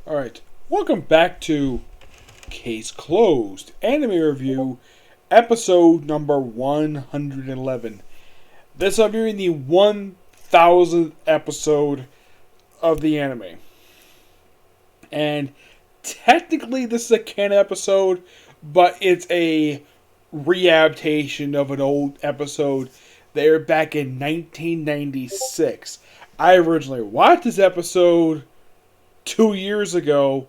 Alright, welcome back to Case Closed Anime Review, episode number 111. This will be the 1000th episode of the anime. And technically this is a canon episode, but it's a readaptation of an old episode that aired back in 1996. I originally watched this episode 2 years ago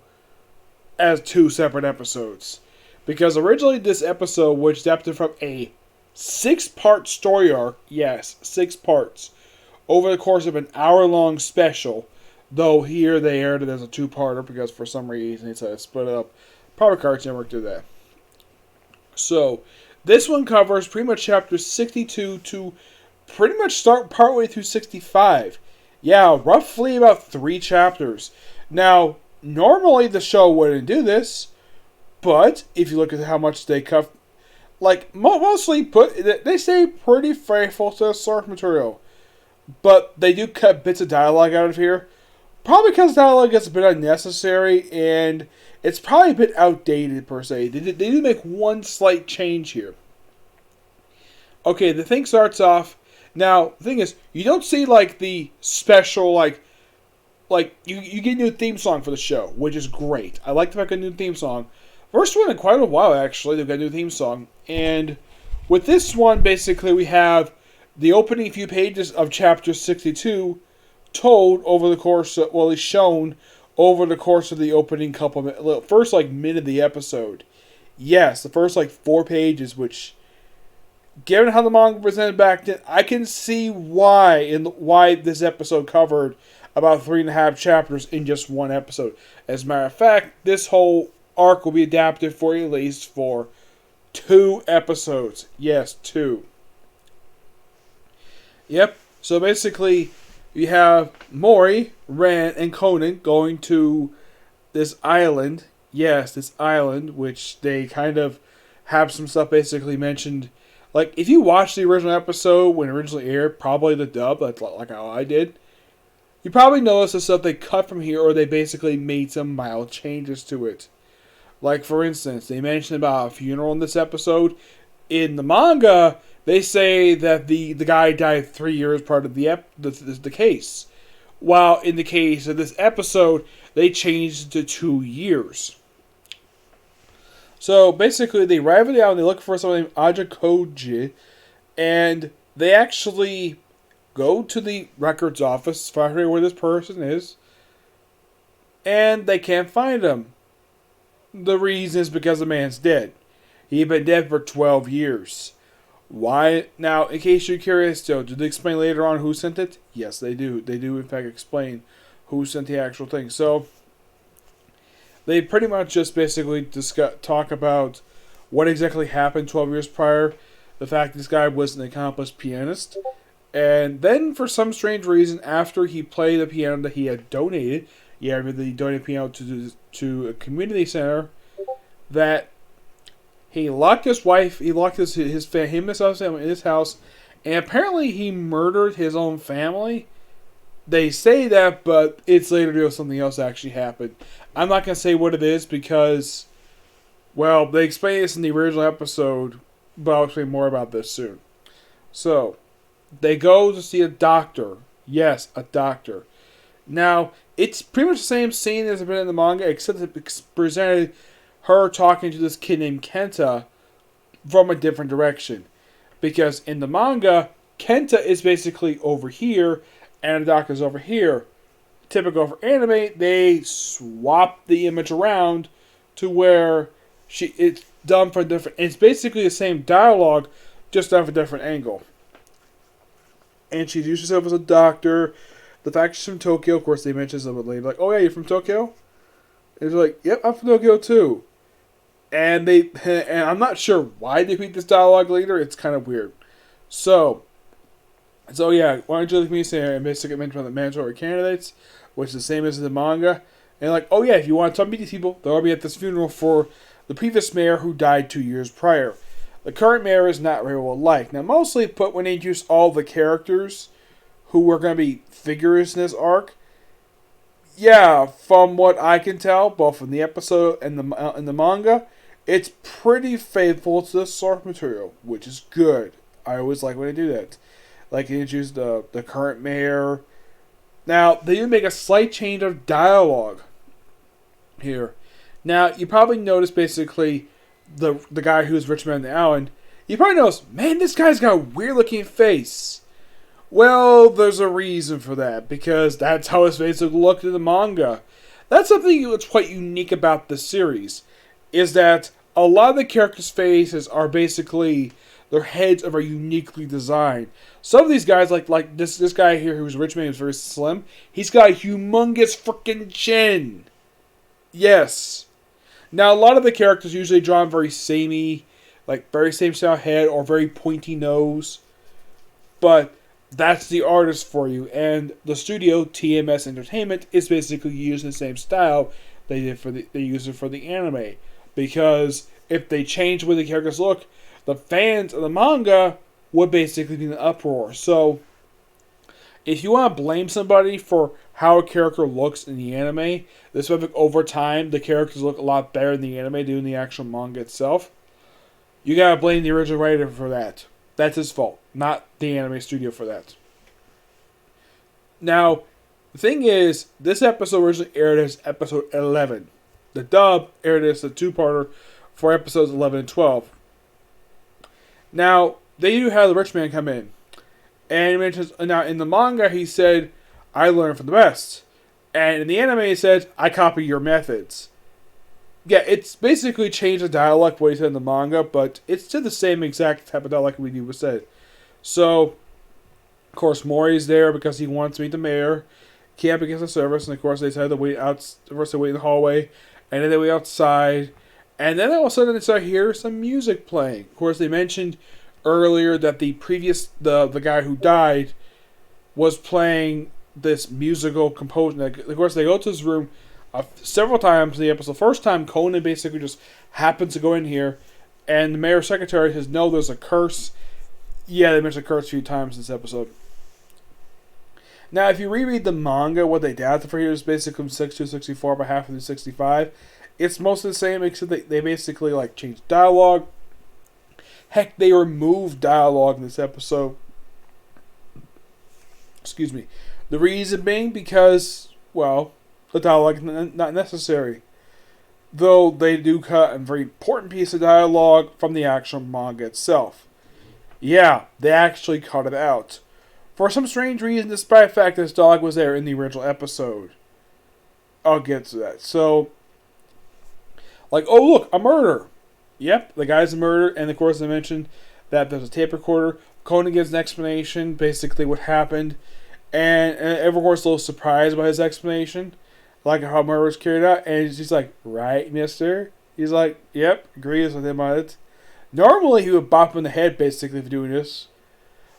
as two separate episodes. Because originally this episode was adapted from a 6-part story arc, yes, 6 parts, over the course of an hour-long special, though here they aired it as a 2-parter because for some reason they decided to split it up. Probably Cartoon Network did that. So, this one covers pretty much chapters 62 to pretty much start partway through 65. Yeah, roughly about 3 chapters. Now, normally the show wouldn't do this, but if you look at how much they cut, like, mostly they stay pretty faithful to the source material, but they do cut bits of dialogue out of here, probably because dialogue gets a bit unnecessary, and it's probably a bit outdated, per se. They do make one slight change here. Okay, the thing starts off. Now, the thing is, you don't see, like, the special, like you get a new theme song for the show, which is great. I like the fact they got a new theme song. First one in quite a while, actually, they've got a new theme song. And with this one, basically, we have the opening few pages of chapter 62 told over the course of, well, it's shown over the course of the opening first, minute of the episode. Yes, the first, 4 pages, which, given how the manga presented back then, I can see why this episode covered about 3.5 chapters in just one episode. As a matter of fact, this whole arc will be adapted for at least 2 episodes. Yes, 2. Yep. So basically, you have Mori, Ran, and Conan going to this island. Yes, this island, which they kind of have some stuff basically mentioned. Like, if you watch the original episode when it originally aired, probably the dub, like how I did, you probably noticed the stuff they cut from here, or they basically made some mild changes to it. Like, for instance, they mentioned about a funeral in this episode. In the manga, they say that the guy died 3 years part of the case. While in the case of this episode, they changed it to 2 years. So, basically, they arrive at the island, they look for someone named Ajakoji, and they actually go to the records office, find out where this person is, and they can't find him. The reason is because the man's dead. He'd been dead for 12 years. Why? Now, in case you're curious, do they explain later on who sent it? Yes, they do. They do, in fact, explain who sent the actual thing. So, they pretty much just basically talk about what exactly happened 12 years prior. The fact this guy was an accomplished pianist. And then, for some strange reason, after he played the piano that he had donated, he donated piano to a community center, that he locked his wife, he locked his family in his house, and apparently he murdered his own family. They say that, but it's later revealed something else actually happened. I'm not going to say what it is because, well, they explain this in the original episode, but I'll explain more about this soon. So, they go to see a doctor. Yes, a doctor. Now, it's pretty much the same scene as it's been in the manga, except it presented her talking to this kid named Kenta from a different direction. Because in the manga, Kenta is basically over here, and the doctor's over here. Typical for anime, they swap the image around to where it's done for different. It's basically the same dialogue, just done for a different angle. And she introduced herself as a doctor. The fact she's from Tokyo, of course, they mentioned something later, like, "Oh yeah, you're from Tokyo?" And it's like, "Yep, I'm from Tokyo too." And I'm not sure why they repeat this dialogue later. It's kind of weird. So yeah, why don't you let me say and basically mention the mandatory candidates, which is the same as the manga. And like, oh yeah, if you want to meet these people, they'll all be at this funeral for the previous mayor who died 2 years prior. The current mayor is not very well liked. Now, mostly put when they introduce all the characters who were going to be figures in this arc, Yeah, from what I can tell, both in the episode and the manga, it's pretty faithful to the source material, which is good. I always like when they do that. Like they introduce the current mayor. Now they do make a slight change of dialogue here. Now you probably noticed basically the guy who's Richmond Allen. You probably noticed, man, this guy's got a weird looking face. Well, there's a reason for that, because that's how his face looked in the manga. That's something that's quite unique about the series, is that a lot of the characters' faces are basically, their heads are uniquely designed. Some of these guys, like this guy here who's Richmond, is very slim. He's got a humongous freaking chin. Yes. Now, a lot of the characters usually drawn very samey, like very same style head or very pointy nose. But that's the artist for you, and the studio TMS Entertainment is basically using the same style they use it for the anime, because if they change the way the characters look, the fans of the manga would basically be in an uproar. So if you want to blame somebody for how a character looks in the anime, this way over time the characters look a lot better in the anime than in the actual manga itself. You gotta blame the original writer for that. That's his fault, not the anime studio for that. Now, the thing is, this episode originally aired as episode 11. The dub aired as a two-parter for episodes 11 and 12. Now, they do have the rich man come in. And he mentions, now in the manga he said, I learned from the best. And in the anime he said, I copy your methods. Yeah, it's basically changed the dialogue what he said in the manga, but it's still the same exact type of dialogue we was said. So, of course, Mori's there because he wants to meet the mayor. Camp against the service, and of course they decided to wait out. First they wait in the hallway, and then they wait outside, and then all of a sudden they start hearing some music playing. Of course, they mentioned earlier that the guy who died was playing this musical composition. Of course, they go to his room several times in the episode. First time, Conan basically just happens to go in here, and the mayor's secretary says, no, there's a curse. Yeah, they mentioned a curse a few times in this episode. Now, if you reread the manga, what they adapted for here is basically from 62 to 64 by half of the 65. It's mostly the same, except they basically changed dialogue. Heck, they removed dialogue in this episode. Excuse me. The reason being because, well, the dialogue is not necessary. Though they do cut a very important piece of dialogue from the actual manga itself. Yeah, they actually cut it out. For some strange reason, despite the fact that this dialogue was there in the original episode. I'll get to that. So, oh look, a murder. Yep, the guy's a murder, and of course I mentioned that there's a tape recorder. Conan gives an explanation, basically what happened. And everyone's a little surprised by his explanation, like how murder was carried out. And he's like, right, mister? He's like, yep, agrees with him on it. Normally he would bop him in the head, basically, for doing this.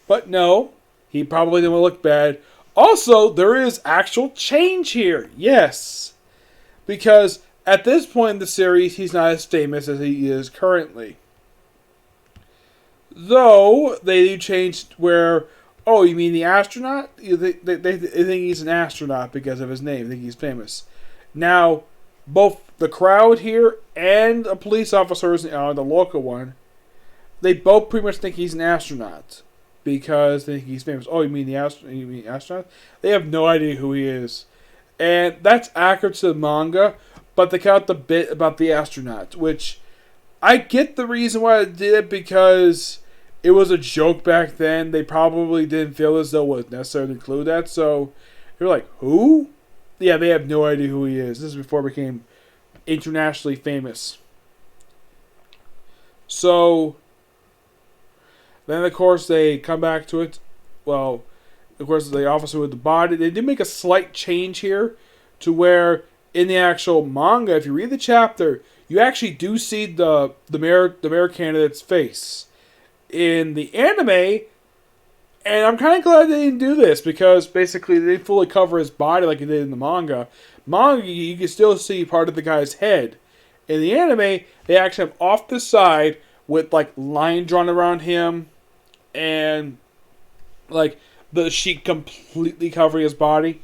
But no, he probably didn't want to look bad. Also, there is actual change here. Yes. Because at this point in the series, he's not as famous as he is currently. Though, they do change where, oh, you mean the astronaut? They think he's an astronaut because of his name. They think he's famous. Now, both the crowd here and the police officers, the local one, they both pretty much think he's an astronaut because they think he's famous. Oh, you mean the astronaut? They have no idea who he is. And that's accurate to the manga, but they cut out the bit about the astronaut, which I get the reason why they did it, because it was a joke back then. They probably didn't feel as though it was necessary to include that. So you're like, who? Yeah, they have no idea who he is. This is before he became internationally famous. So then, of course, they come back to it. Well, of course, the officer with the body. They did make a slight change here to where in the actual manga, if you read the chapter, you actually do see the mayor candidate's face. In the anime, and I'm kind of glad they didn't do this, because basically they didn't fully cover his body like they did in the manga. You can still see part of the guy's head. In the anime, they actually have off the side with line drawn around him, and the sheet completely covering his body.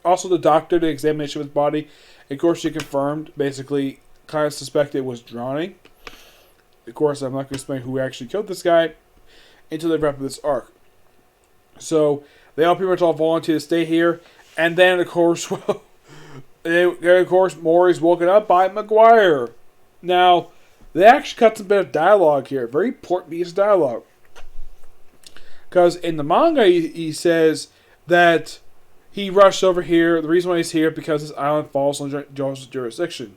also the doctor, the examination of his body. Of course, she confirmed, basically, kind of suspected it was drowning. Of course, I'm not going to explain who actually killed this guy until they wrap up this arc. So, they all pretty much all volunteer to stay here. And then, of course, well, Maury's woken up by McGuire. Now, they actually cut some bit of dialogue here. Very important piece of dialogue. Because in the manga, he says that he rushed over here. The reason why he's here because this island falls under Joseph's jurisdiction.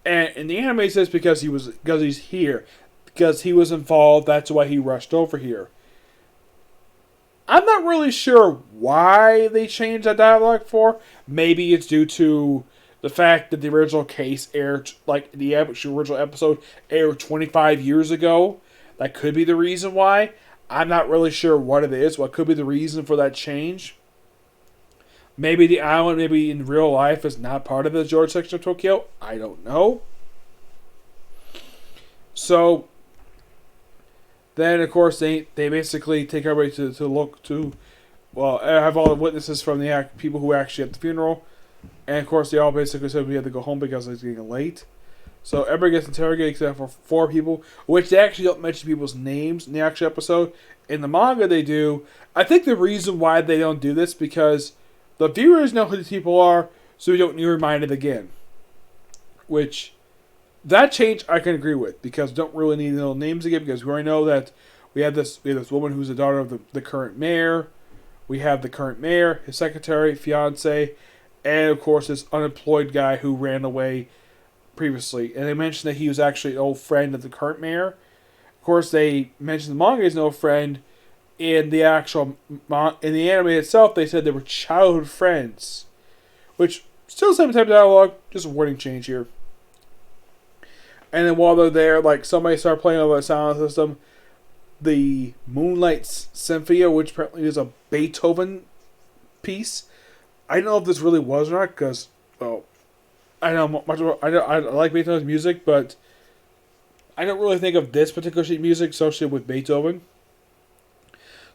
And in the anime, he says because he's here. Because he was involved, that's why he rushed over here. I'm not really sure why they changed that dialogue for. Maybe it's due to the fact that the original case aired, like the original episode aired 25 years ago. That could be the reason why. I'm not really sure what it is. What could be the reason for that change? Maybe the island, maybe in real life, is not part of the jurisdiction of Tokyo. I don't know. So, then, of course, they basically take everybody to look to, well, have all the witnesses from the people who were actually at the funeral. And, of course, they all basically said we had to go home because it's getting late. So, everybody gets interrogated except for 4 people, which they actually don't mention people's names in the actual episode. In the manga, they do. I think the reason why they don't do this because the viewers know who these people are, so we don't need reminded again. Which, that change I can agree with, because we don't really need to know names again, because we already know that we have this woman who's the daughter of the current mayor. We have the current mayor, his secretary, fiance, and of course this unemployed guy who ran away previously. And they mentioned that he was actually an old friend of the current mayor. Of course, they mentioned the manga is an old friend. In the actual in the anime itself, they said they were childhood friends, which still same type of dialogue, just a wording change here. And then while they're there, like somebody started playing over the sound system, the Moonlight Symphony, which apparently is a Beethoven piece. I don't know if this really was or not, because I know much. I like Beethoven's music, but I don't really think of this particular sheet of music associated with Beethoven.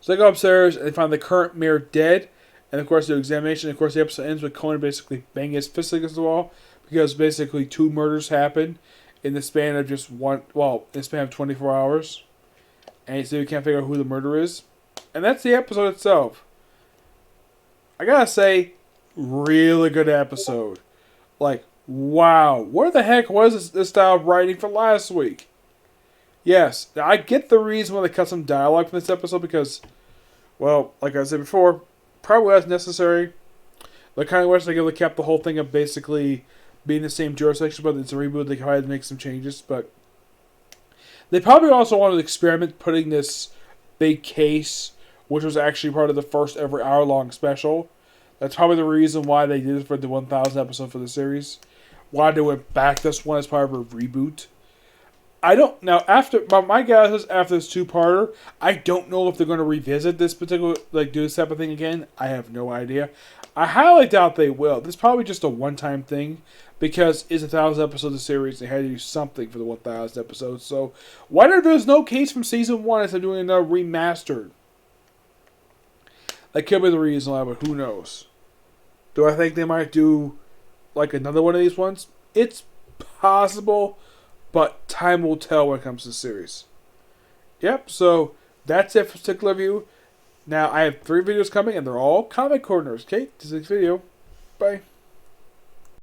So they go upstairs and they find the current mayor dead. And of course, the examination. Of course, the episode ends with Conan basically banging his fist against the wall because basically 2 murders happened in the span of just in the span of 24 hours. And so you can't figure out who the murderer is. And that's the episode itself. I gotta say, really good episode. Like, wow, where the heck was this style of writing for last week? Yes, I get the reason why they cut some dialogue from this episode because, well, like I said before, probably was necessary. The kind of wish they could have kept the whole thing of basically being the same jurisdiction, but it's a reboot. They had to make some changes, but they probably also wanted to experiment putting this big case, which was actually part of the first ever hour-long special. That's probably the reason why they did it for the 1,000th episode for the series. Why they went back this one as part of a reboot. I don't now. My guess is after this 2-parter, I don't know if they're going to revisit this particular, do this type of thing again. I have no idea. I highly doubt they will. This is probably just a one-time thing because it's 1,000 episodes of the series. They had to do something for the 1,000th episode. So why if there's no case from season 1 instead of doing another remastered? That could be the reason why, but who knows? Do I think they might do another one of these ones? It's possible. But time will tell when it comes to the series. Yep, so that's it for this particular review. Now, I have 3 videos coming, and they're all comic corners. Okay, this is the video. Bye.